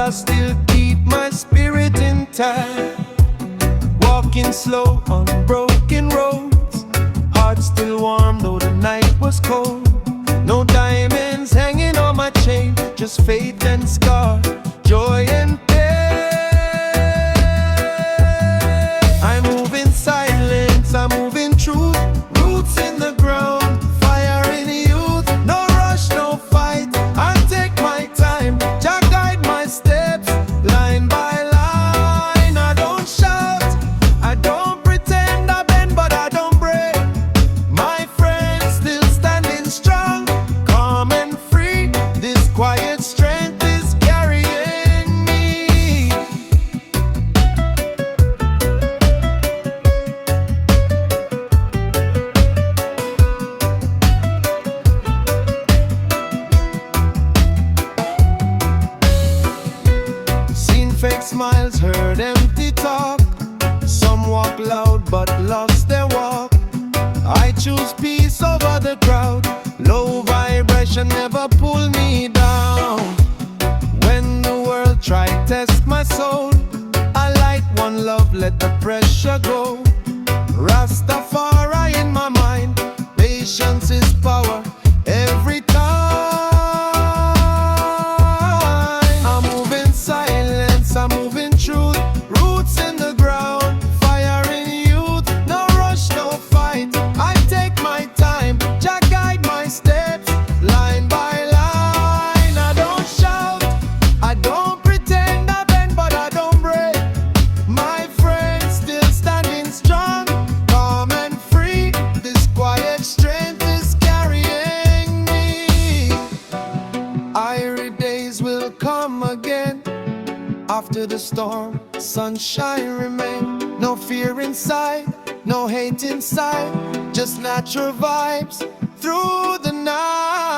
I still keep my spirit intact. Walking slow on broken roads, heart still warm though the night was cold. No diamonds hanging on my chain, just faith and scar, joy and pain. I move in silence, I move in truth, roots in the ground, fire in youth. No rush, no fight, I take my time, Jah guide my steps, line by line. I don't shout, I don't pretend, I bend but I don't break. My friends still standing strong, calm and free. This quiet strength is carrying me. Seen fake smiles, heard empty talk. Some walk loud but lost their walk. I choose peace over the crowd. Low vibration never pull me down. When the world try test my soul, I light one love, let the pressure go. Rastafari in my mind, patience is power every time. I move in silence, I move in truth, roots in the ground, fire in youth. No rush, no fight, I take my time, Jah guide my steps, line by line. I don't shout, I don't pretend, I bend but I don't break. My friends still standing strong, calm and free. This quiet strength is carrying me. Irie days will come again. After the storm, sunshine remain. No fear inside, no hate inside, just natural vibes through the night.